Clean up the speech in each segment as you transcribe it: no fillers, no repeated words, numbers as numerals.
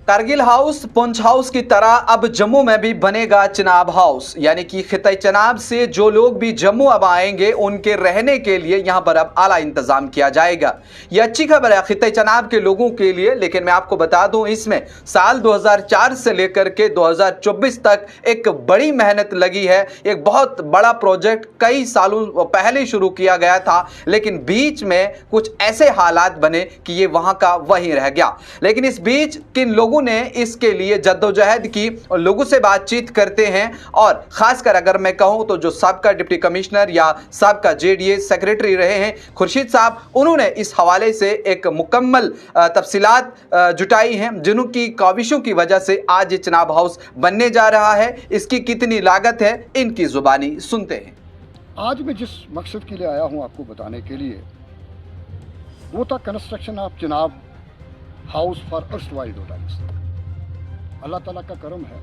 Kargil house Poonch house की तरह अब जम्मू में भी बनेगा चिनाब हाउस, यानी कि खिताई चिनाब से जो लोग भी जम्मू अब आएंगे उनके रहने के लिए यहां पर अब आला इंतजाम किया जाएगा। यह अच्छी खबर है खिताई चिनाब के लोगों के लिए, लेकिन मैं आपको बता दूं इसमें साल 2004 से लेकर के 2024 तक एक बड़ी मेहनत लगी है। एक बहुत बड़ा प्रोजेक्ट कई सालों पहले शुरू किया गया था, लेकिन बीच में कुछ ऐसे हालात बने कि ये वहां का वहीं रह गया। लेकिन इस बीच किन लोगों ने इसके लिए जद्दोजहद की और लोगों से बातचीत करते हैं, और खासकर अगर मैं कहूं तो जो सबका डिप्टी कमिश्नर या सबका जेडीए सेक्रेटरी रहे हैं खुर्शीद साहब, उन्होंने इस हवाले से एक मुकम्मल तफसीलात जुटाई हैं जिनकी काविशों की वजह से आज ये चिनाब हाउस बनने जा रहा है। इसकी कितनी लागत है इनकी जुबानी सुनते हैं। आज मैं जिस मकसद के लिए आया हूं आपको बताने के लिए, वो था construction of Chenab house for erstwhile डोडाइज। अल्लाह ताला का करम है,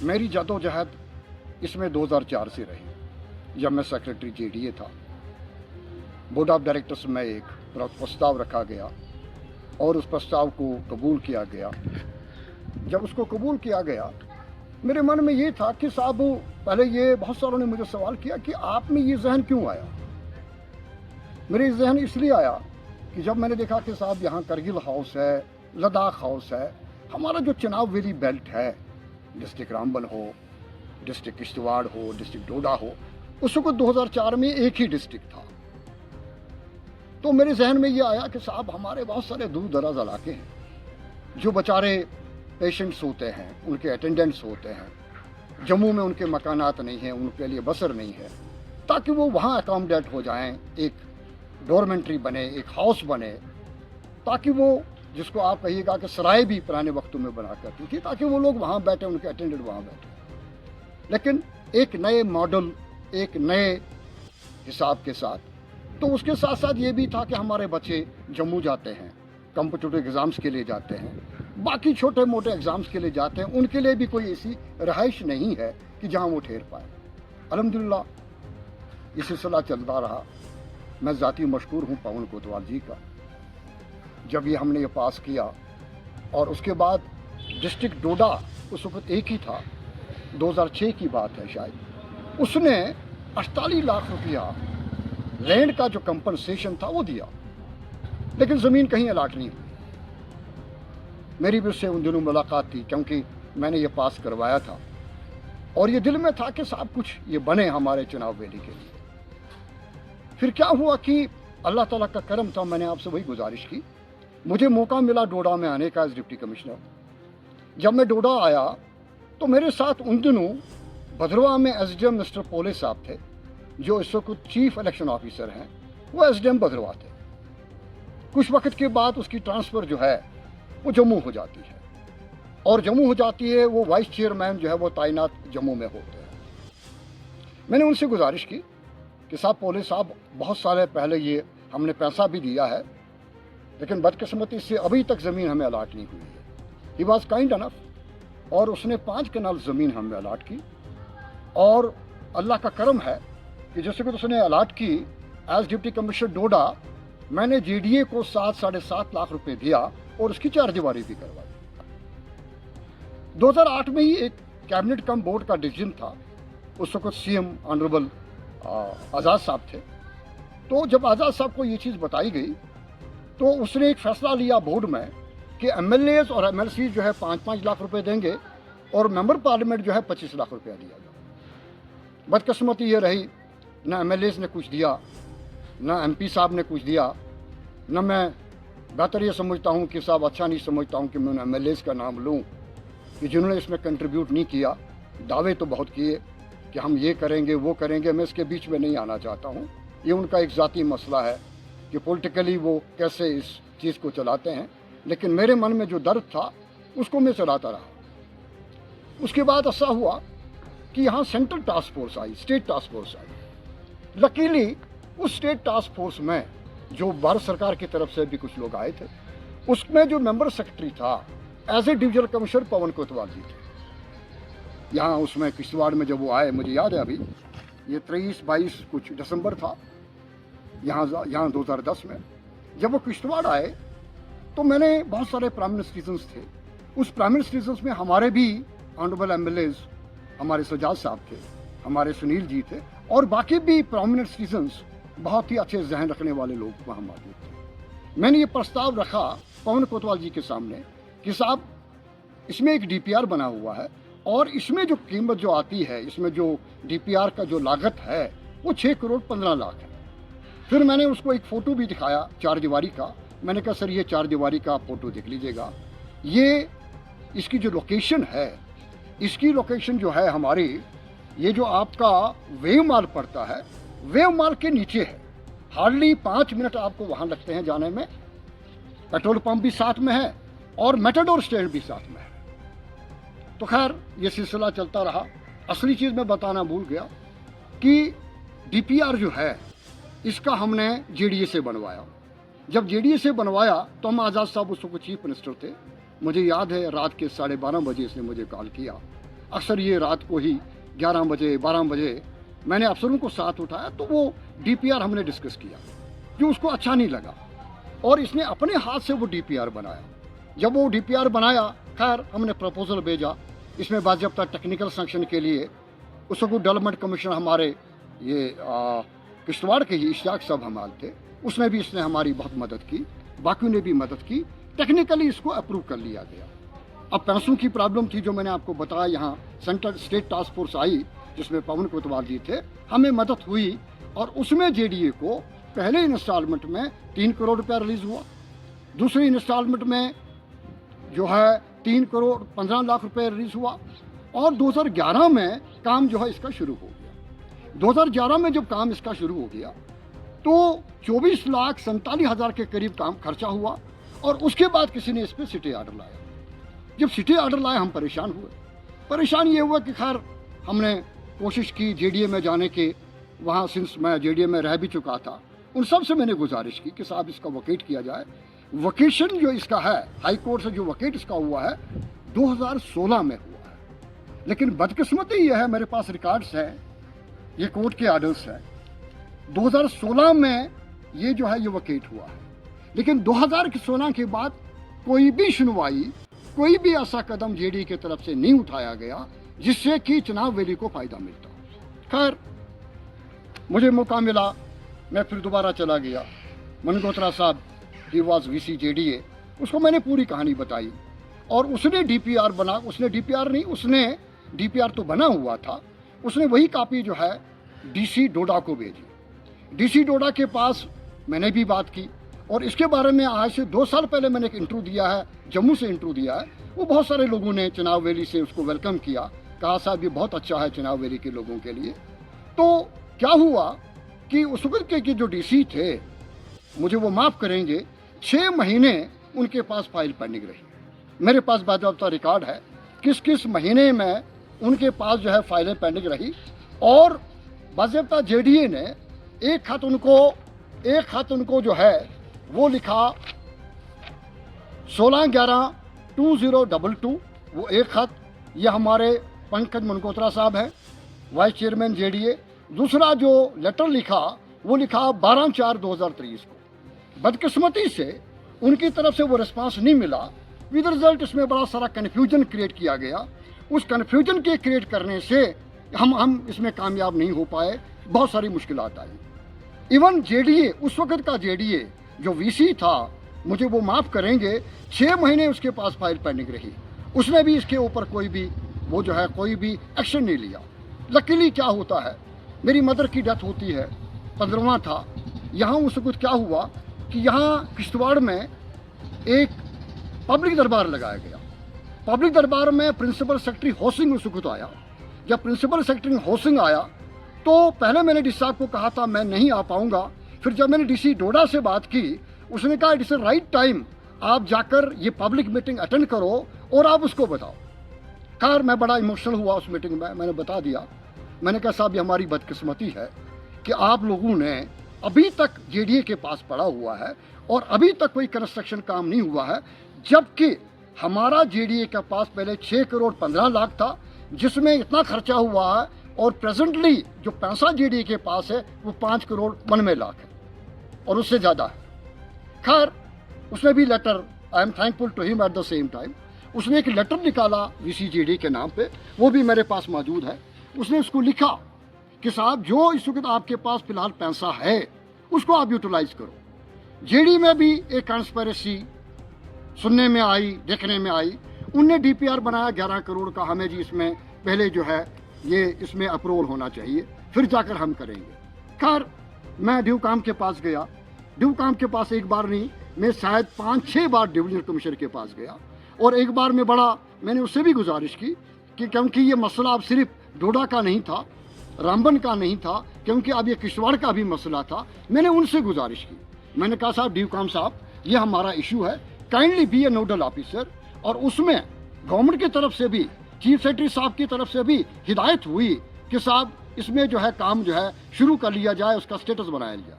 मेरी जद्दोजहद इसमें 2004 से रही। जब मैं सेक्रेटरी जेडीए था, बोर्ड ऑफ डायरेक्टर्स में एक प्रस्ताव रखा गया और उस प्रस्ताव को कबूल किया गया। जब उसको कबूल किया गया, मेरे मन में ये था कि साहब, पहले ये बहुत सारों ने मुझे सवाल किया कि आप में ये जहन क्यों आया। मेरे जहन इसलिए आया कि जब मैंने देखा कि साहब यहाँ करगिल हाउस है, लद्दाख हाउस है, हमारा जो चिनाब वैली बेल्ट है, डिस्ट्रिक्ट रामबन हो, डिस्ट्रिक्ट किश्तवाड़ हो, डिस्ट्रिक्ट डोडा हो, उस वक्त 2004 में एक ही डिस्ट्रिक्ट था। तो मेरे जहन में ये आया कि साहब, हमारे बहुत सारे दूर दराज इलाके हैं जो बेचारे पेशेंट्स होते हैं, उनके अटेंडेंट्स होते हैं, जम्मू में उनके मकानात नहीं हैं, उनके लिए बसर नहीं है, ताकि वो वहाँ अकोमोडेट हो जाएं, एक डोरमेंट्री बने, एक हाउस बने, ताकि वो, जिसको आप कहिएगा कि सराय भी पुराने वक्तों में बना करती थी, ताकि वो लोग वहाँ बैठे, उनके अटेंडेंट वहाँ बैठे, लेकिन एक नए मॉडल, एक नए हिसाब के साथ। तो उसके साथ साथ ये भी था कि हमारे बच्चे जम्मू जाते हैं, कॉम्पिटिटिव एग्ज़ाम्स के लिए जाते हैं, बाकी छोटे मोटे एग्ज़ाम्स के लिए जाते हैं, उनके लिए भी कोई ऐसी रहाइश नहीं है कि जहाँ वो ठहर पाए। अल्हम्दुलिल्लाह ये सिलसिला चलता रहा। मैं ज़ाती मशकूर हूँ पवन कोतवाल जी का। जब ये हमने ये पास किया, और उसके बाद डिस्ट्रिक्ट डोडा उस वक्त एक ही था, 2006 की बात है शायद, उसने 48 लाख रुपया लैंड का जो कंपनसेशन था वो दिया, लेकिन ज़मीन कहीं अलाट नहीं हुई। मेरी भी उससे उन दिनों मुलाकात थी, क्योंकि मैंने ये पास करवाया था और ये दिल में था कि साहब कुछ ये बने हमारे चिनाब वैली के लिए। फिर क्या हुआ कि अल्लाह ताला का करम था, मैंने आपसे वही गुजारिश की, मुझे मौका मिला डोडा में आने का एज डिप्टी कमिश्नर। जब मैं डोडा आया तो मेरे साथ उन दिनों भद्रवाह में एसडीएम मिस्टर पोले साहब थे, जो इस वक्त चीफ इलेक्शन ऑफिसर हैं, वो एसडीएम भद्रवाह थे। कुछ वक्त के बाद उसकी ट्रांसफ़र जो है वो जम्मू हो जाती है, और जम्मू हो जाती है, वो वाइस चेयरमैन जो है वो तैनात जम्मू में होते हैं। मैंने उनसे गुजारिश की कि साहब, पोले साहब, बहुत साल पहले ये हमने पैसा भी दिया है, लेकिन बदकिस्मती से अभी तक ज़मीन हमें अलाट नहीं हुई है। ही वॉज काइंड अनफ, और उसने 5 कनाल ज़मीन हमें अलाट की, और अल्लाह का करम है कि जैसे कि उसने अलाट की एज डिप्टी कमिश्नर डोडा, मैंने जेडीए को 7-7.5 लाख रुपए दिया और उसकी चारदीवारी भी करवाई। 2008 में ही एक कैबिनेट कम बोर्ड का डिसीजन था, उस वक्त सीएम ऑनरेबल आज़ाद साहब थे। तो जब आज़ाद साहब को ये चीज़ बताई गई तो उसने एक फैसला लिया बोर्ड में कि एमएलएज और एमएलसी जो है 5-5 लाख रुपए देंगे, और मेंबर पार्लियामेंट जो है 25 लाख रुपया दिया जाए। बदकिस्मती ये रही, ना एमएलएज ने कुछ दिया, ना एमपी साहब ने कुछ दिया, ना मैं बेहतर ये समझता हूँ कि साहब, अच्छा नहीं समझता हूँ कि मैं उन एमएलएज का नाम लूँ कि जिन्होंने इसमें कंट्रीब्यूट नहीं किया। दावे तो बहुत किए कि हम ये करेंगे, वो करेंगे, मैं इसके बीच में नहीं आना चाहता हूँ। ये उनका एक ज़ाती मसला है कि पॉलिटिकली वो कैसे इस चीज़ को चलाते हैं, लेकिन मेरे मन में जो दर्द था उसको मैं चलाता रहा। उसके बाद ऐसा हुआ कि यहाँ सेंट्रल टास्क फोर्स आई, स्टेट टास्क फोर्स आई। लकीली उस स्टेट टास्क फोर्स में जो भारत सरकार की तरफ से भी कुछ लोग आए थे, उसमें जो मेंबर सेक्रेटरी था as a divisional commissioner Pawan Kotwal जी थे। यहाँ उसमें किश्तवाड़ में जब वो आए, मुझे याद है अभी, ये 23-22 कुछ दिसंबर था, यहाँ 2010 में जब वो किश्तवाड़ आए तो मैंने बहुत सारे प्राइम सिटीजन्स थे, उस प्राइम सिटीजन्स में हमारे भी ऑनरेबल एमएलएज, हमारे सजाद साहब थे, हमारे सुनील जी थे, और बाकी भी प्रोमिनेंट सिटीजन्स, बहुत ही अच्छे जहन रखने वाले लोग वहाँ मौजूद थे। मैंने ये प्रस्ताव रखा पवन कोतवाल जी के सामने कि साहब इसमें एक डीपीआर बना हुआ है और इसमें जो कीमत जो आती है, इसमें जो डीपीआर का जो लागत है वो 6 करोड़ 15 लाख है। फिर मैंने उसको एक फ़ोटो भी दिखाया 4 दीवारी का। मैंने कहा सर ये 4 दीवारी का फ़ोटो देख लीजिएगा, ये इसकी जो लोकेशन है, इसकी लोकेशन जो है हमारी, ये जो आपका वेव माल पड़ता है, वेव माल के नीचे है। हार्डली 5 मिनट आपको वहाँ लगते हैं जाने में। पेट्रोल पंप भी साथ में है और मेटाडोर स्टैंड भी साथ में है। तो खैर ये सिलसिला चलता रहा। असली चीज़ मैं बताना भूल गया कि डीपीआर जो है इसका हमने जेडीए से बनवाया। जब जेडीए से बनवाया तो हम आज़ाद साहब उस वक्त चीफ मिनिस्टर थे। मुझे याद है रात के 12:30 बजे इसने मुझे कॉल किया। अक्सर ये रात को ही 11 बजे 12 बजे मैंने अफसरों को साथ उठाया तो वो डीपीआर हमने डिस्कस किया, जो उसको अच्छा नहीं लगा और इसने अपने हाथ से वो डीपीआर बनाया। जब वो डीपीआर बनाया, खैर हमने प्रपोजल भेजा, इसमें बाज़ाब्ता टेक्निकल सेक्शन के लिए उस वक्त डेवलपमेंट कमिश्नर हमारे ये किश्तवाड़ के ही इश्तियाक साहब हमारे थे, उसने भी इसने हमारी बहुत मदद की, बाकी ने भी मदद की। टेक्निकली इसको अप्रूव कर लिया गया। अब पैसों की प्रॉब्लम थी, जो मैंने आपको बताया। यहाँ सेंट्रल स्टेट टास्क फोर्स आई जिसमें पवन कोतवाल जी थे, हमें मदद हुई और उसमें जेडीए को पहले इंस्टॉलमेंट में 3 करोड़ रुपया रिलीज़ हुआ, दूसरी इंस्टॉलमेंट में जो है 3 करोड़ 15 लाख रुपए रिलीज़ हुआ और 2011 में काम जो है इसका शुरू हो गया। 2011 में जब काम इसका शुरू हो गया तो 24,47,000 के करीब काम खर्चा हुआ और उसके बाद किसी ने इस पर सिटी ऑर्डर लाया। जब सिटी ऑर्डर लाया हम परेशान हुए। परेशान ये हुआ कि खैर हमने कोशिश की जेडीए में जाने के, वहाँ सिंस मैं जेडीए में रह भी चुका था, उन सब से मैंने गुजारिश की कि साहब इसका वकेट किया जाए। वकेशन जो इसका है, हाई कोर्ट से जो वकेट इसका हुआ है 2016 में हुआ है। लेकिन बदकिस्मती ये है, मेरे पास रिकॉर्ड्स हैं, ये कोर्ट के ऑर्डर्स हैं, 2016 में ये जो है ये वकेट हुआ है। लेकिन 2016 के बाद कोई भी सुनवाई, कोई भी ऐसा कदम जेडीए की तरफ से नहीं उठाया गया जिससे कि चुनाव वैली को फायदा मिलता। खैर मुझे मौका मिला, मैं फिर दोबारा चला गया। मनगोत्रा साहब, ही वॉज वीसी जेडीए, उसको मैंने पूरी कहानी बताई और उसने डीपीआर बना, उसने डीपीआर नहीं, उसने डीपीआर तो बना हुआ था, उसने वही कॉपी जो है डीसी डोडा को भेजी। डीसी डोडा के पास मैंने भी बात की और इसके बारे में आज से 2 साल पहले मैंने एक इंटरव्यू दिया है, जम्मू से इंटरव्यू दिया है। वो बहुत सारे लोगों ने चुनाव वैली से उसको वेलकम किया, कहा साहब ये बहुत अच्छा है चुनाव वैली के लोगों के लिए। तो क्या हुआ कि उस वक्त के जो डीसी थे, मुझे वो माफ़ करेंगे, 6 महीने उनके पास फाइल पेंडिंग रही। मेरे पास बाकायदा रिकॉर्ड है किस किस महीने में उनके पास जो है फाइलें पेंडिंग रही और बाकायदा जेडीए ने एक खत उनको जो है वो लिखा 16/11/2022, वो एक खत, ये हमारे पंकज मनगोत्रा साहब हैं, वाइस चेयरमैन जेडीए। दूसरा जो लेटर लिखा वो लिखा 12/4/2023 को। बदकिस्मती से उनकी तरफ से वो रिस्पांस नहीं मिला। विद रिजल्ट इसमें बड़ा सारा कन्फ्यूजन क्रिएट किया गया। उस कन्फ्यूजन के क्रिएट करने से हम इसमें कामयाब नहीं हो पाए, बहुत सारी मुश्किलात आई। इवन जेडीए, उस वक्त का जेडीए जो वीसी था, मुझे वो माफ़ करेंगे, 6 महीने उसके पास फाइल पेंडिंग रही, उसने भी इसके ऊपर कोई भी वो जो है कोई भी एक्शन नहीं लिया। लकीली क्या होता है, मेरी मदर की डेथ होती है, 15वां था। यहाँ उस वक्त क्या हुआ कि यहाँ किश्तवाड़ में एक पब्लिक दरबार लगाया गया। पब्लिक दरबार में प्रिंसिपल सेक्रेटरी हाउसिंग उस वक्त आया। जब प्रिंसिपल सेक्रेटरी हाउसिंग आया तो पहले मैंने डीसी साहब को कहा था मैं नहीं आ पाऊँगा। फिर जब मैंने डीसी डोडा से बात की, उसने कहा इट इज़ राइट टाइम, आप जाकर ये पब्लिक मीटिंग अटेंड करो और आप उसको बताओ। खैर मैं बड़ा इमोशनल हुआ उस मीटिंग में, मैंने बता दिया। मैंने कहा साहब ये हमारी बदकिस्मती है कि आप लोगों ने अभी तक जेडीए के पास पड़ा हुआ है और अभी तक कोई कंस्ट्रक्शन काम नहीं हुआ है, जबकि हमारा जेडीए के पास पहले 6 करोड़ 15 लाख था जिसमें इतना खर्चा हुआ है और प्रेजेंटली जो पैसा जेडीए के पास है वो 5 करोड़ 92 लाख है और उससे ज़्यादा है। खैर उसने भी letter I am thankful to him at the same time. उसने एक लेटर निकाला VCJD के नाम पे, वो भी मेरे पास मौजूद है। उसने उसको लिखा कि साहब जो इस वक्त आपके पास फिलहाल पैसा है उसको आप यूटिलाइज करो। JD में भी एक कंस्पिरेसी सुनने में आई, देखने में आई। उनने DPR बनाया 11 करोड़ का, हमें जी इसमें पहले जो है ये इसमें अप्रूवल होना चाहिए, फिर जाकर हम करेंगे। खैर मैं ड्यू काम के पास गया। ड्यू काम के पास एक बार नहीं, मैं शायद 5-6 बार डिविजनल कमिश्नर के पास गया। और एक बार में मैंने उससे भी गुजारिश की कि क्योंकि ये मसला अब सिर्फ डोडा का नहीं था, रामबन का नहीं था, क्योंकि अब ये किश्तवाड़ का भी मसला था। मैंने उनसे गुजारिश की, मैंने कहा साहब ड्यू काम साहब ये हमारा इशू है, kindly be A nodal officer. और उसमें गवर्नमेंट की तरफ से भी, चीफ सेक्रेटरी साहब की तरफ से भी हिदायत हुई कि साहब इसमें जो है काम जो है शुरू कर लिया जाए, उसका स्टेटस बनाया जाए।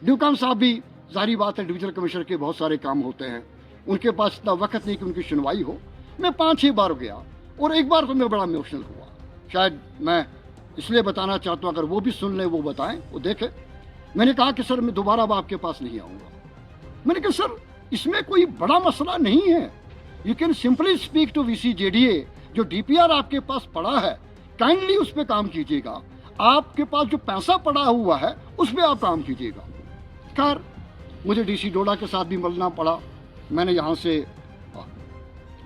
ड्यू काम साहब भी जाहिर बात है डिविजनल कमिश्नर के बहुत सारे काम होते हैं, उनके पास इतना वक्त नहीं कि उनकी सुनवाई हो। मैं 5-6 बार गया और एक बार तो मैं बड़ा इमोशनल हुआ। शायद मैं इसलिए बताना चाहता हूँ, अगर वो भी सुन लें, वो बताएं, वो देखें। मैंने कहा कि सर मैं दोबारा अब आपके पास नहीं आऊँगा। मैंने कहा सर इसमें कोई बड़ा मसला नहीं है, you can simply speak to VCJDA। जो DPR आपके पास पड़ा है काइंडली उस पर काम कीजिएगा, आपके पास जो पैसा पड़ा हुआ है उस पर आप काम कीजिएगा। खैर मुझे DC डोडा के साथ भी मिलना पड़ा। मैंने यहाँ से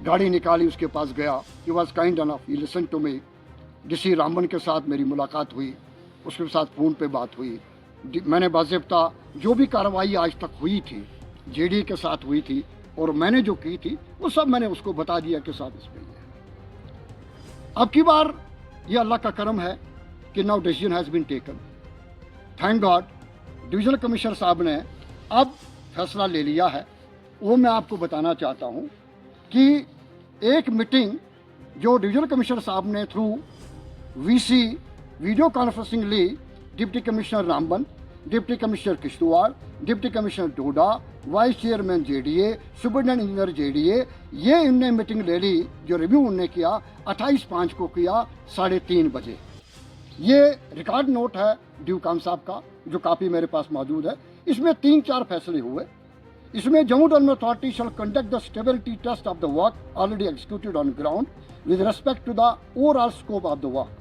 गाड़ी निकाली, उसके पास गया। He was kind enough, he listen to me. DC Ramban के साथ मेरी मुलाकात हुई, उसके साथ फ़ोन पे बात हुई। मैंने बाज़ेब्ता जो भी कार्रवाई आज तक हुई थी JD के साथ हुई थी और मैंने जो की थी वो सब मैंने उसको बता दिया कि साथ इसमें है। अब की बार ये अल्लाह का करम है कि now decision has been taken, thank God. Divisional commissioner साहब ने अब फैसला ले लिया है। वो मैं आपको बताना चाहता हूँ कि एक मीटिंग जो डिविजनल कमिश्नर साहब ने थ्रू VC वीडियो कॉन्फ्रेंसिंग ली, deputy commissioner Ramban, deputy commissioner Kishtwar, deputy commissioner Doda, vice chairman JDA, superintendent engineer JDA, ये इनने मीटिंग ले ली। जो रिव्यू उनने किया 28/5 को किया 3:30 बजे। ये रिकॉर्ड नोट है ड्यू काम साहब का, जो कापी मेरे पास मौजूद है। इसमें 3-4 फैसले हुए। इसमें Jammu development authority shall conduct the stability test of the work already executed on ground with respect to the overall scope of the work.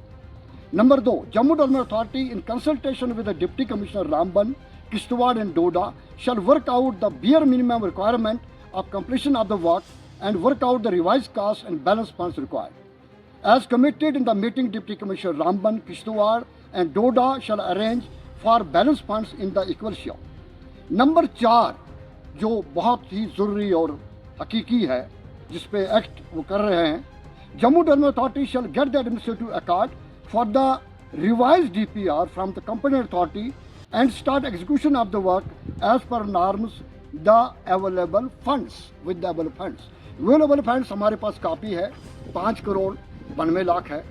Number 2, Jammu Development Authority in consultation with the Deputy Commissioner Ramban, Kishtwad and Doda shall work out the bare minimum requirement of completion of the work and work out the revised costs and balance funds required. As committed in the meeting, Deputy Commissioner Ramban, Kishtwad and Doda shall arrange for balance funds in the equal share. Number 4, जो बहुत ही ज़रूरी और हकीकी है, जिस पे act वो कर रहे हैं, Jammu Development Authority shall get the administrative accord for the revised DPR from the competent authority and start execution of the work as per norms the available funds with the available funds. Available funds हमारे पास copy है 5 करोड़ 92 लाख है,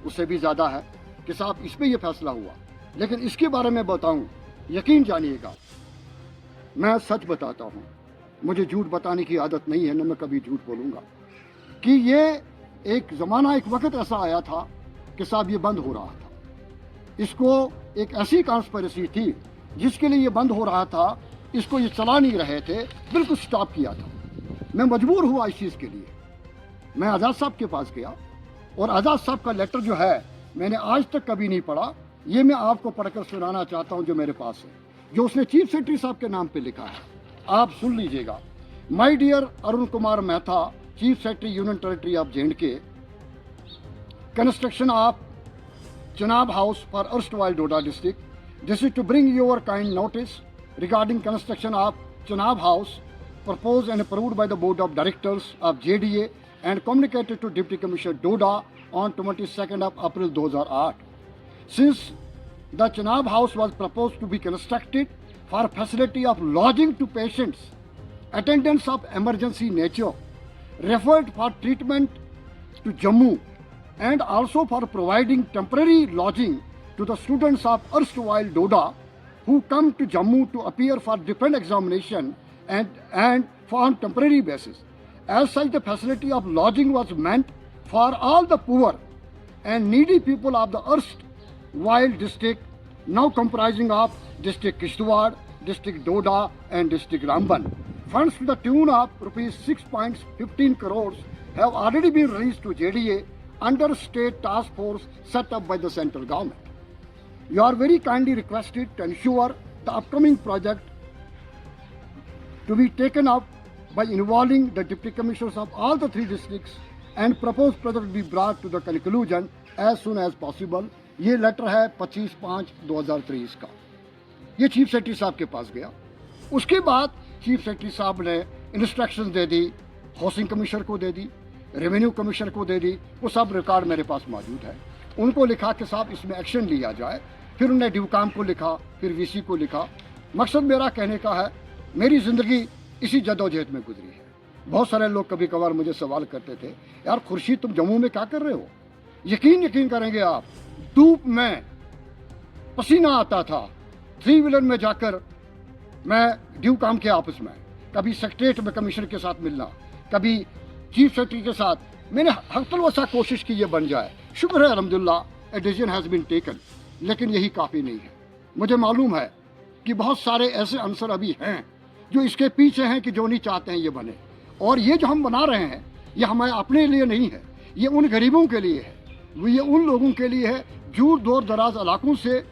उससे भी ज़्यादा है कि साहब इस पे ये फैसला हुआ। लेकिन इसके बारे में बताऊं, यकीन जानिएगा मैं सच बताता हूं, मुझे झूठ बताने की आदत नहीं है, न मैं कभी झूठ बोलूँगा। कि ये एक ज़माना, एक वक्त ऐसा आया था कि साहब ये बंद हो रहा था। इसको एक ऐसी कॉन्स्पिरेसी थी जिसके लिए ये बंद हो रहा था, इसको ये चला नहीं रहे थे, बिल्कुल स्टॉप किया था। मैं मजबूर हुआ इस चीज़ के लिए। मैं आज़ाद साहब के पास गया और आज़ाद साहब का लेटर जो है मैंने आज तक कभी नहीं पढ़ा। ये मैं आपको पढ़कर सुनाना चाहता हूँ जो मेरे पास है, जो उसने चीफ सेक्रेटरी साहब के नाम पे लिखा है। आप सुन लीजिएगा। My dear Arun Kumar Mehta, chief secretary union territory of J&K, construction of Chenab House for erstwhile Doda district. This is to bring your kind notice regarding construction of Chenab House proposed and approved by the Board of Directors of JDA and communicated to Deputy Commissioner Doda on 22nd of April 2008. Since the Chenab House was proposed to be constructed for facility of lodging to patients, attendants of emergency nature, referred for treatment to Jammu, and also for providing temporary lodging to the students of erstwhile Doda who come to Jammu to appear for different examination and for on temporary basis. As such, the facility of lodging was meant for all the poor and needy people of the erstwhile district, now comprising of district Kishtwad, district Doda and district Ramban. funds to the tune of rupees 6.15 crores have already been released to JDA under state task force set up by the central government. You are very kindly requested to ensure the upcoming project to be taken up by involving the deputy commissioners of all the 3 districts and proposed project be brought to the conclusion as soon as possible. ये letter है 25/5/2023 का, ये chief secretary साहब के पास गया। उसके बाद chief secretary साहब ने इंस्ट्रक्शंस दे दी, हाउसिंग कमिश्नर को दे दी, रेवेन्यू कमिश्नर को दे दी, वो सब रिकॉर्ड मेरे पास मौजूद है। उनको लिखा कि साहब इसमें एक्शन लिया जाए, फिर उन्हें ड्यूकाम को लिखा, फिर वीसी को लिखा। मकसद मेरा कहने का है, मेरी ज़िंदगी इसी जदोजहद में गुजरी है। बहुत सारे लोग कभी कभार मुझे सवाल करते थे, यार खुर्शीद तुम जम्मू में क्या कर रहे हो? यकीन करेंगे आप, धूप में पसीना आता था, 3 व्हीलर में जाकर मैं ड्यू काम के ऑफिस में, कभी सेक्रेटरीट में कमिश्नर के साथ मिलना, कभी चीफ सेक्रेटरी के साथ, मैंने हर कोशिश की ये बन जाए। शुक्र है अल्हम्दुलिल्लाह a decision has been taken, लेकिन यही काफ़ी नहीं है। मुझे मालूम है कि बहुत सारे ऐसे आंसर अभी हैं जो इसके पीछे हैं कि जो नहीं चाहते हैं ये बने, और ये जो हम बना रहे हैं ये हमारे अपने लिए नहीं है, ये उन गरीबों के लिए है, ये उन लोगों के लिए है जो दूर दराज इलाकों से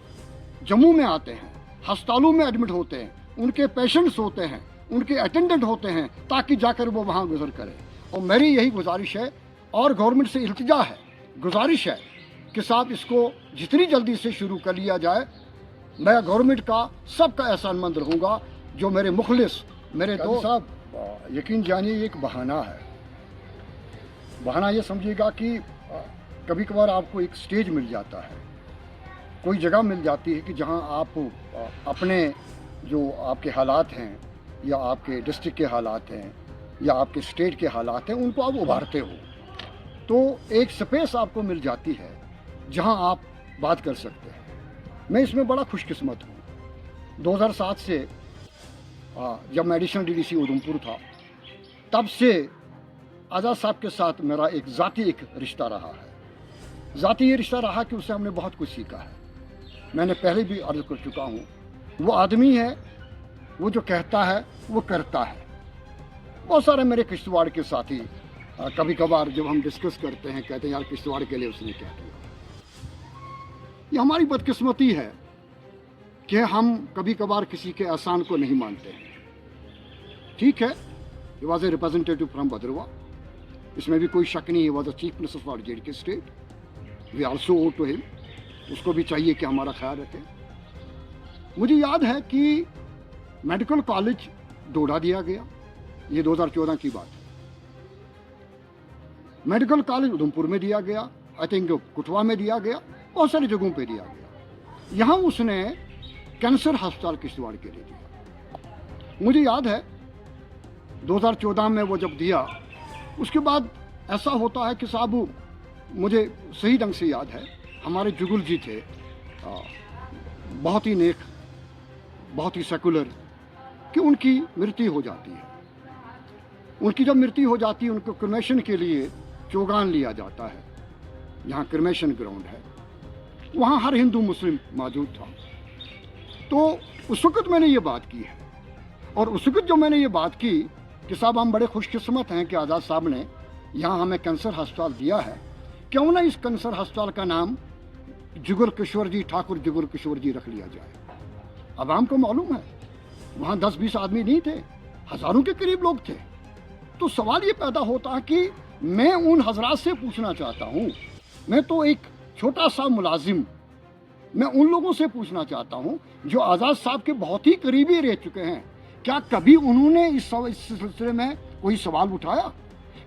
जम्मू में आते हैं, अस्पतालों में एडमिट होते हैं, उनके पेशेंट्स होते हैं, उनके अटेंडेंट होते हैं, ताकि जाकर वो वहाँ गुजर करें। और मेरी यही गुजारिश है और गवर्नमेंट से इल्तिजा है, गुजारिश है कि साहब इसको जितनी जल्दी से शुरू कर लिया जाए। मैं गवर्नमेंट का सबका एहसानमंद रहूँगा, जो मेरे मुखलिस मेरे दोस्त साहब, यकीन जानिए ये एक बहाना है। बहाना ये समझिएगा कि कभी कभार आपको एक स्टेज मिल जाता है, कोई जगह मिल जाती है कि जहां आप अपने जो आपके हालात हैं या आपके डिस्ट्रिक्ट के हालात हैं या आपके स्टेट के हालात हैं, उनको आप उभारते हो, तो एक स्पेस आपको मिल जाती है जहां आप बात कर सकते हैं। मैं इसमें बड़ा खुशकिस्मत हूँ। 2007 से जब मैं एडिशनल डीडीसी उधमपुर था, तब से आज़ाद साहब के साथ मेरा एक ज़ाती रिश्ता रहा है। ज़ाती ये रिश्ता रहा कि उससे हमने बहुत कुछ सीखा है। मैंने पहले भी अर्ज़ कर चुका हूँ, वो आदमी है, वो जो कहता है वो करता है। बहुत सारे मेरे किश्तवाड़ के साथी कभी कभार जब हम डिस्कस करते हैं कहते हैं यार किश्तवाड़ के लिए उसने क्या किया। ये हमारी बदकिस्मती है कि हम कभी कभार किसी के एहसान को नहीं मानते हैं। ठीक है, he was a representative from Bhaderwah, इसमें भी कोई शक नहीं। He was a chief minister for JK state, we also owe to him, उसको भी चाहिए कि हमारा ख्याल रखें। मुझे याद है कि मेडिकल कॉलेज डोडा दिया गया, ये 2014 की बात है। मेडिकल कॉलेज उधमपुर में दिया गया, आई थिंक कुटवा में दिया गया, बहुत सारी जगहों पे दिया गया। यहाँ उसने कैंसर अस्पताल किश्तवाड़ के लिए दिया। मुझे याद है 2014 में वो जब दिया, उसके बाद ऐसा होता है कि साहब, मुझे सही ढंग से याद है, हमारे जुगल जी थे, बहुत ही नेक, बहुत ही सेकुलर, कि उनकी मृत्यु हो जाती है। उनकी जब मृत्यु हो जाती है, उनको क्रिमेशन के लिए चौगान लिया जाता है, जहाँ क्रिमेशन ग्राउंड है, वहाँ हर हिंदू मुस्लिम मौजूद था। तो उस वक्त मैंने ये बात की है, और उस वक्त जो मैंने ये बात की कि साहब हम बड़े खुशकिस्मत हैं कि आज़ाद साहब ने यहाँ हमें कैंसर अस्पताल दिया है, क्यों ना इस कैंसर अस्पताल का नाम जुगल किशोर जी, ठाकुर जुगल किशोर जी रख लिया जाए। आवाम को मालूम है वहाँ 10-20 आदमी नहीं थे, हज़ारों के करीब लोग थे। तो सवाल ये पैदा होता है कि मैं उन हजरात से पूछना चाहता हूँ, मैं तो एक छोटा सा मुलाजिम, मैं उन लोगों से पूछना चाहता हूँ जो आज़ाद साहब के बहुत ही करीबी रह चुके हैं, क्या कभी उन्होंने इस सिलसिले में कोई सवाल उठाया?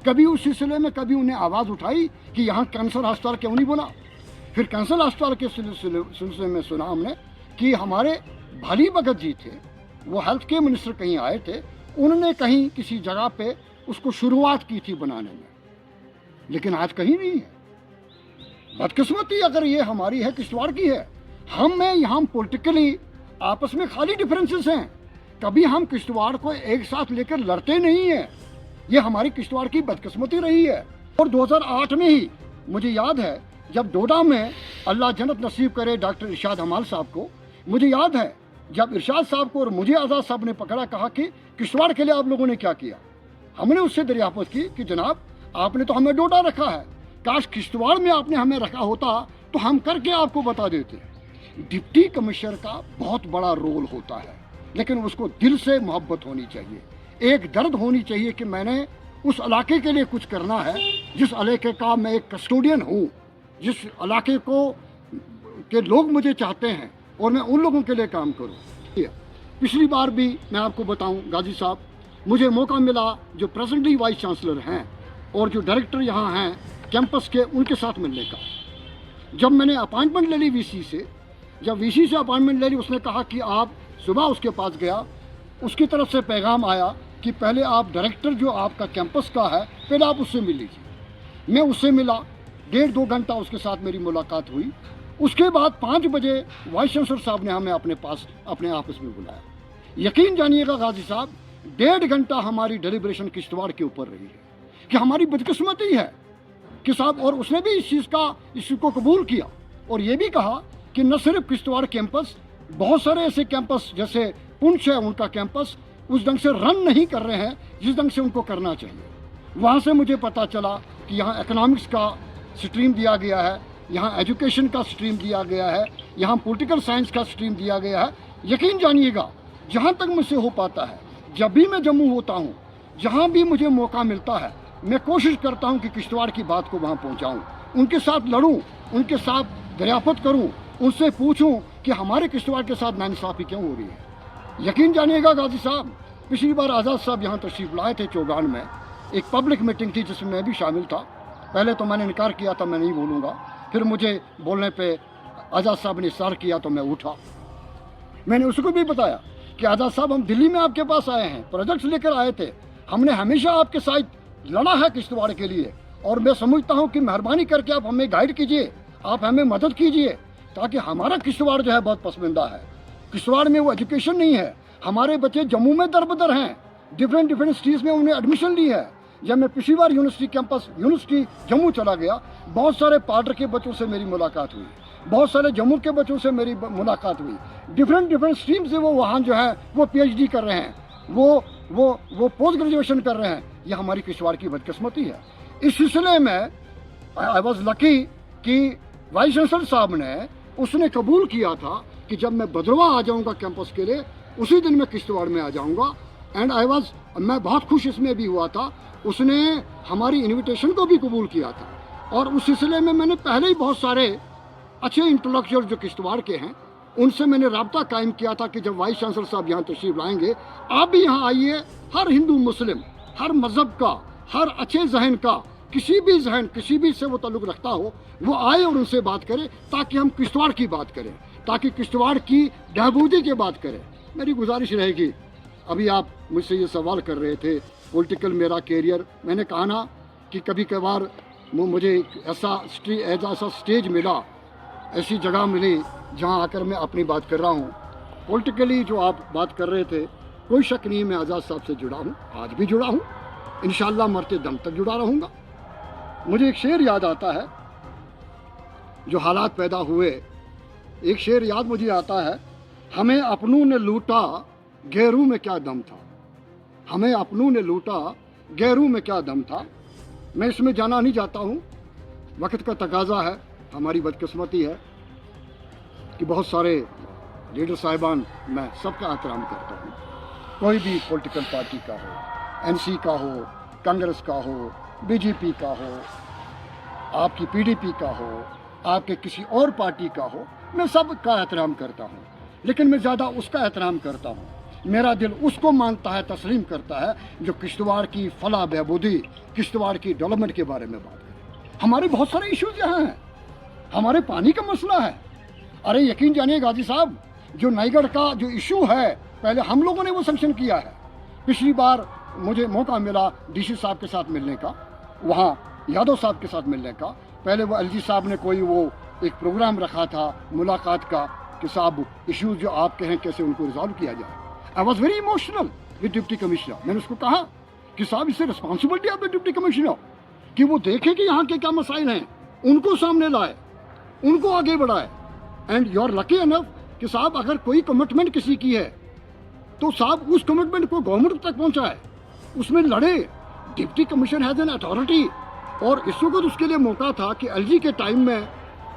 कभी उस सिलसिले में कभी उन्हें आवाज़ उठाई कि यहाँ कैंसर अस्पताल क्यों नहीं बना? फिर कैंसर अस्पताल के सिलसिले में सुना हमने कि हमारे भाली भगत जी थे, वो हेल्थ केयर मिनिस्टर कहीं आए थे, उन्होंने कहीं किसी जगह पे उसको शुरुआत की थी बनाने में, लेकिन आज कहीं नहीं है। बदकिस्मती अगर ये हमारी है, किश्तवाड़ की है। हम यहाँ पॉलिटिकली आपस में खाली डिफरेंसेस हैं, कभी हम किश्तवाड़ को एक साथ लेकर लड़ते नहीं हैं। ये हमारी किश्तवाड़ की बदकिस्मती रही है। और 2008 में ही मुझे याद है जब डोडा में, अल्लाह जन्नत नसीब करे डॉक्टर इरशाद हमाल साहब को, मुझे याद है जब इरशाद साहब को और मुझे आज़ाद साहब ने पकड़ा, कहा कि किश्तवाड़ के लिए आप लोगों ने क्या किया? हमने उससे दरियाफ्त की कि जनाब आपने तो हमें डोडा रखा है, काश किश्तवाड़ में आपने हमें रखा होता तो हम करके आपको बता देते। डिप्टी कमिश्नर का बहुत बड़ा रोल होता है, लेकिन उसको दिल से मोहब्बत होनी चाहिए, एक दर्द होनी चाहिए कि मैंने उस इलाके के लिए कुछ करना है, जिस इलाके का मैं एक कस्टोडियन हूँ, जिस इलाके को के लोग मुझे चाहते हैं और मैं उन लोगों के लिए काम करूँ। पिछली बार भी मैं आपको बताऊँ गाजी साहब, मुझे मौका मिला जो प्रेजेंटली वाइस चांसलर हैं और जो डायरेक्टर यहाँ हैं कैंपस के, उनके साथ मिलने का। जब मैंने अपॉइंटमेंट ले ली वीसी से, जब वीसी से अपॉइंटमेंट ले ली, उसने कहा कि आप सुबह उसके पास गया, उसकी तरफ से पैगाम आया कि पहले आप डायरेक्टर जो आपका कैंपस का है पहले आप उससे मिल लीजिए। मैं उससे मिला, 1.5-2 घंटा उसके साथ मेरी मुलाकात हुई। उसके बाद 5 बजे वाइस चांसलर साहब ने हमें अपने पास अपने ऑफिस में बुलाया। यकीन जानिएगा गाजी साहब, 1.5 घंटा हमारी डेलिब्रेशन किश्तवाड़ के ऊपर रही है कि हमारी बदकिस्मती है कि साहब, और उसने भी इस चीज़ को कबूल किया और ये भी कहा कि न सिर्फ किश्तवाड़ कैंपस, बहुत सारे ऐसे कैंपस जैसे पुंछ है उनका कैंपस उस ढंग से रन नहीं कर रहे हैं जिस ढंग से उनको करना चाहिए। वहाँ से मुझे पता चला कि यहाँ इकोनॉमिक्स का स्ट्रीम दिया गया है, यहाँ एजुकेशन का स्ट्रीम दिया गया है, यहाँ पॉलिटिकल साइंस का स्ट्रीम दिया गया है। यकीन जानिएगा, जहाँ तक मुझसे हो पाता है, जब भी मैं जम्मू होता हूँ, जहाँ भी मुझे मौका मिलता है, मैं कोशिश करता हूँ कि किश्तवाड़ की बात को वहाँ पहुँचाऊँ, उनके साथ लड़ूँ, उनके साथ दरियाफ्त करूँ, उनसे पूछूँ कि हमारे किश्तवाड़ के साथ नाइंसाफ़ी क्यों हो रही है। यकीन जानिएगा गाजी साहब, पिछली बार आज़ाद साहब यहाँ तशरीफ़ लाए थे चौगान में, एक पब्लिक मीटिंग थी जिसमें मैं भी शामिल था। पहले तो मैंने इनकार किया था, मैं नहीं बोलूँगा, फिर मुझे बोलने पे आज़ाद साहब ने इशारा किया तो मैं उठा। मैंने उसको भी बताया कि आज़ाद साहब, हम दिल्ली में आपके पास आए हैं, प्रोजेक्ट्स लेकर आए थे, हमने हमेशा आपके साथ लड़ा है किश्तवाड़ के लिए, और मैं समझता हूँ कि मेहरबानी करके आप हमें गाइड कीजिए, आप हमें मदद कीजिए, ताकि हमारा किश्तवाड़ जो है बहुत पसंदीदा है। किश्तवाड़ में वो एजुकेशन नहीं है, हमारे बच्चे जम्मू में दर-बदर हैं, डिफरेंट स्ट्रीम्स में उन्हें एडमिशन ली है। जब मैं पिछली बार यूनिवर्सिटी जम्मू चला गया, बहुत सारे पार्डर के बच्चों से मेरी मुलाकात हुई, बहुत सारे जम्मू के बच्चों से मेरी मुलाकात हुई। डिफरेंट स्ट्रीम से वो वहाँ जो है वो PhD कर रहे हैं, वो पोस्ट ग्रेजुएशन कर रहे हैं। ये हमारी किश्तवाड़ की बदकिस्मती है। इस सिलसिले में आई वॉज लकी कि वाइस चांसलर साहब ने उसने कबूल किया था कि जब मैं भद्रवा आ जाऊँगा कैंपस के लिए, उसी दिन मैं किश्तवाड़ में आ जाऊँगा। एंड मैं बहुत खुश इसमें भी हुआ था, उसने हमारी इन्विटेशन को भी कबूल किया था। और उस सिलसिले में मैंने पहले ही बहुत सारे अच्छे इंटेलेक्चुअल जो किश्तवाड़ के हैं उनसे मैंने राब्ता कायम किया था कि जब वाइस चांसलर साहब यहाँ तशरीफ लाएंगे, आप भी यहाँ आइए। हर हिंदू मुस्लिम, हर मज़हब का, हर अच्छे जहन का, किसी भी से वो ताल्लुक़ रखता हो, वो आए और उनसे बात करे, ताकि हम किश्तवाड़ की बात करें, ताकि किश्तवाड़ की बहबूदी की बात करें। मेरी गुजारिश रहेगी, अभी आप मुझसे ये सवाल कर रहे थे पॉलिटिकल मेरा कैरियर, मैंने कहा ना कि कभी कभार मुझे ऐसा स्टेज मिला, ऐसी जगह मिली जहां आकर मैं अपनी बात कर रहा हूं। पॉलिटिकली जो आप बात कर रहे थे, कोई शक नहीं, मैं आज़ाद साहब से जुड़ा हूं, आज भी जुड़ा हूं, इंशाल्लाह मरते दम तक जुड़ा रहूँगा। मुझे एक शेर याद आता है, जो हालात पैदा हुए, एक शेर याद मुझे आता है, हमें अपनों ने लूटा गैरों में क्या दम था, हमें अपनों ने लूटा गैरों में क्या दम था। मैं इसमें जाना नहीं चाहता हूँ, वक्त का तकाजा है, हमारी बदकिस्मती है कि बहुत सारे लीडर साहिबान, मैं सबका एहतराम करता हूँ, कोई भी पॉलिटिकल पार्टी का हो, NC का हो, कांग्रेस का हो, BJP का हो, आपकी PDP का हो, आपके किसी और पार्टी का हो, मैं सबका एहतराम करता हूँ, लेकिन मैं ज़्यादा उसका एहतराम करता हूँ, मेरा दिल उसको मानता है, तस्लीम करता है, जो किश्तवाड़ की फलाह बहबूदी, किश्तवाड़ की डेवलपमेंट के बारे में बात करे। हमारे बहुत सारे इश्यूज यहाँ हैं, हमारे पानी का मसला है। अरे यकीन जानिए गाजी साहब, जो नाईगढ़ का जो इशू है, पहले हम लोगों ने वो सैंक्शन किया है। पिछली बार मुझे मौका मिला DC साहब के साथ मिलने का, वहाँ यादव साहब के साथ मिलने का। पहले वो LG साहब ने कोई वो एक प्रोग्राम रखा था मुलाकात का कि साहब इश्यूज जो आपके हैं कैसे उनको रिजॉल्व किया जाए। I was very emotional with deputy commissioner. मैंने उसको कहा कि साहब इससे responsibility of the deputy commissioner कि वो देखें कि यहाँ के क्या मसाइल हैं, उनको सामने लाए, उनको आगे बढ़ाए। And you are lucky enough कि साहब अगर कोई कमिटमेंट किसी की है तो साहब उस कमिटमेंट को गवर्नमेंट तक पहुंचाए, उसमें लड़े। Deputy commissioner has an authority, और इस वक्त उसके लिए मौका था कि एलजी के टाइम में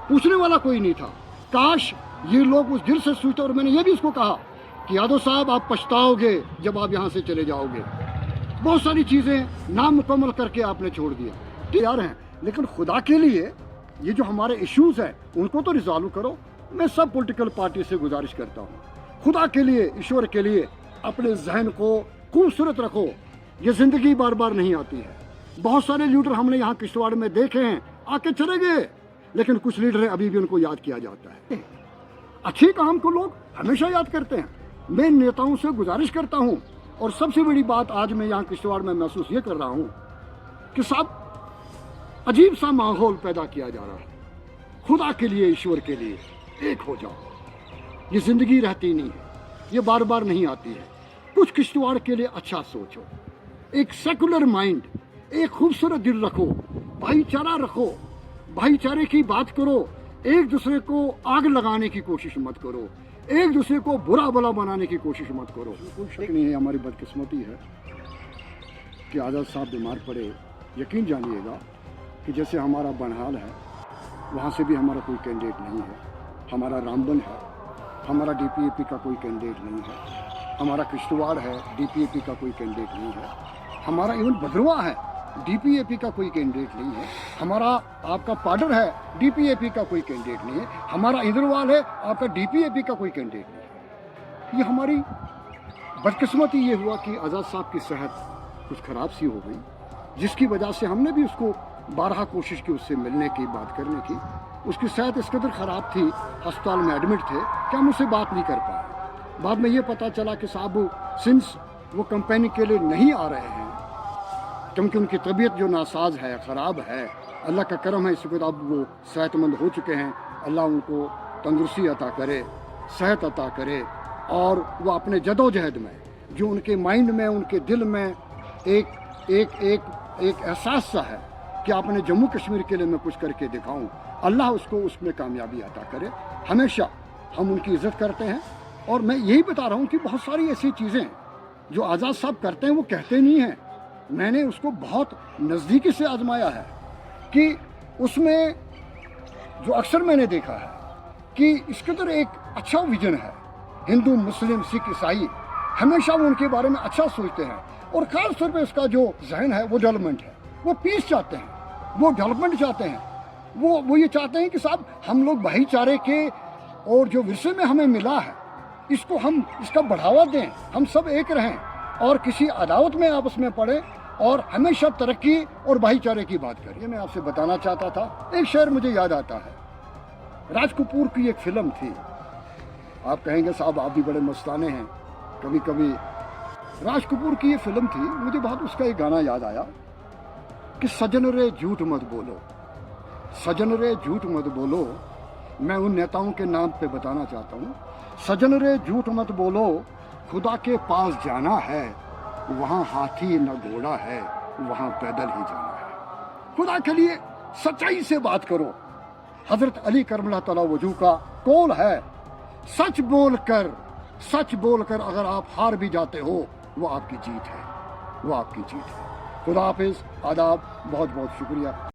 पूछने वाला कोई नहीं था। काश ये लोग उस दिल से सोचते। और मैंने ये भी उसको कहा कि यादव साहब आप पछताओगे जब आप यहाँ से चले जाओगे, बहुत सारी चीज़ें नामुकम्मल करके आपने छोड़ दिया। तैयार हैं, लेकिन खुदा के लिए ये जो हमारे इश्यूज हैं उनको तो रिजॉल्व करो। मैं सब पॉलिटिकल पार्टी से गुजारिश करता हूँ, खुदा के लिए, ईश्वर के लिए अपने जहन को खूबसूरत रखो। ये जिंदगी बार बार नहीं आती है। बहुत सारे लीडर हमने यहाँ किश्तवाड़ में देखे हैं, आके चले गए, लेकिन कुछ लीडर अभी भी उनको याद किया जाता है। अच्छे काम को लोग हमेशा याद करते हैं। मैं नेताओं से गुजारिश करता हूँ, और सबसे बड़ी बात आज मैं यहाँ किश्तवाड़ में महसूस ये कर रहा हूँ कि साहब अजीब सा माहौल पैदा किया जा रहा है। खुदा के लिए, ईश्वर के लिए एक हो जाओ। ये जिंदगी रहती नहीं है, ये बार बार नहीं आती है। कुछ किश्तवाड़ के लिए अच्छा सोचो, एक सेकुलर माइंड, एक खूबसूरत दिल रखो, भाईचारा रखो, भाईचारे की बात करो। एक दूसरे को आग लगाने की कोशिश मत करो, एक दूसरे को बुरा भला बनाने की कोशिश मत करो। कोई शक नहीं है, हमारी बदकिस्मती है कि आज़ाद साहब बीमार पड़े। यकीन जानिएगा कि जैसे हमारा बनहाल है, वहाँ से भी हमारा कोई कैंडिडेट नहीं है। हमारा रामबन है, हमारा डीपीएपी का कोई कैंडिडेट नहीं है। हमारा किश्तवाड़ है, डीपीएपी का कोई कैंडिडेट नहीं है। हमारा इवन भद्रवा है, डीपीएपी का कोई कैंडिडेट नहीं है। हमारा आपका पाडर है, डीपीएपी का कोई कैंडिडेट नहीं है। हमारा इंद्रवाल है, आपका डीपीएपी का कोई कैंडिडेट नहीं है। ये हमारी बदकिस्मती ये हुआ कि आज़ाद साहब की सेहत कुछ ख़राब सी हो गई, जिसकी वजह से हमने भी उसको 12 कोशिश की उससे मिलने की, बात करने की। उसकी सेहत इस कदर ख़राब थी, अस्पताल में एडमिट थे, कि हम उससे बात नहीं कर पाए। बाद में ये पता चला कि साहब सिंस वो कंपेनी के लिए नहीं आ रहे हैं, क्योंकि उनकी तबीयत जो नासाज है, ख़राब है। अल्लाह का करम है, इस वक्त अब वो सेहतमंद हो चुके हैं। अल्लाह उनको तंदुरुस्ती अता करे, सेहत अता करे, और वो अपने जदोजहद में जो उनके माइंड में, उनके दिल में एक एहसास सा है कि आपने जम्मू कश्मीर के लिए मैं कुछ करके दिखाऊं, अल्लाह उसको उसमें कामयाबी अता करे। हमेशा हम उनकी इज़्ज़त करते हैं, और मैं यही बता रहा हूँ कि बहुत सारी ऐसी चीज़ें जो आज़ाद साहब करते हैं वो कहते नहीं हैं। मैंने उसको बहुत नज़दीकी से आजमाया है कि उसमें जो अक्सर मैंने देखा है कि इसके अंदर एक अच्छा विजन है। हिंदू, मुस्लिम, सिख, ईसाई हमेशा वो उनके बारे में अच्छा सोचते हैं, और ख़ास तौर पे उसका जो जहन है वो डेवलपमेंट है। वो पीस चाहते हैं, वो डेवलपमेंट चाहते हैं। वो ये चाहते हैं कि साहब हम लोग भाईचारे के, और जो विरसे में हमें मिला है इसको हम इसका बढ़ावा दें, हम सब एक रहें, और किसी अदावत में आपस में पड़े, और हमेशा तरक्की और भाईचारे की बात करें। ये मैं आपसे बताना चाहता था। एक शेर मुझे याद आता है, राज कपूर की एक फिल्म थी। आप कहेंगे साहब आप भी बड़े मस्ताने हैं कभी कभी। राज कपूर की ये फिल्म थी, मुझे बहुत उसका एक गाना याद आया कि सजन रे झूठ मत बोलो, सजन रे झूठ मत बोलो। मैं उन नेताओं के नाम पे बताना चाहता हूँ, सजन रे झूठ मत बोलो, खुदा के पास जाना है, वहाँ हाथी न घोड़ा है, वहाँ पैदल ही जाना है। खुदा के लिए सच्चाई से बात करो। हजरत अली करमल्लाह तआला वजू का कौल है, सच बोलकर अगर आप हार भी जाते हो वो आपकी जीत है, वो आपकी जीत है। खुदा हाफिज, आदाब, बहुत बहुत शुक्रिया।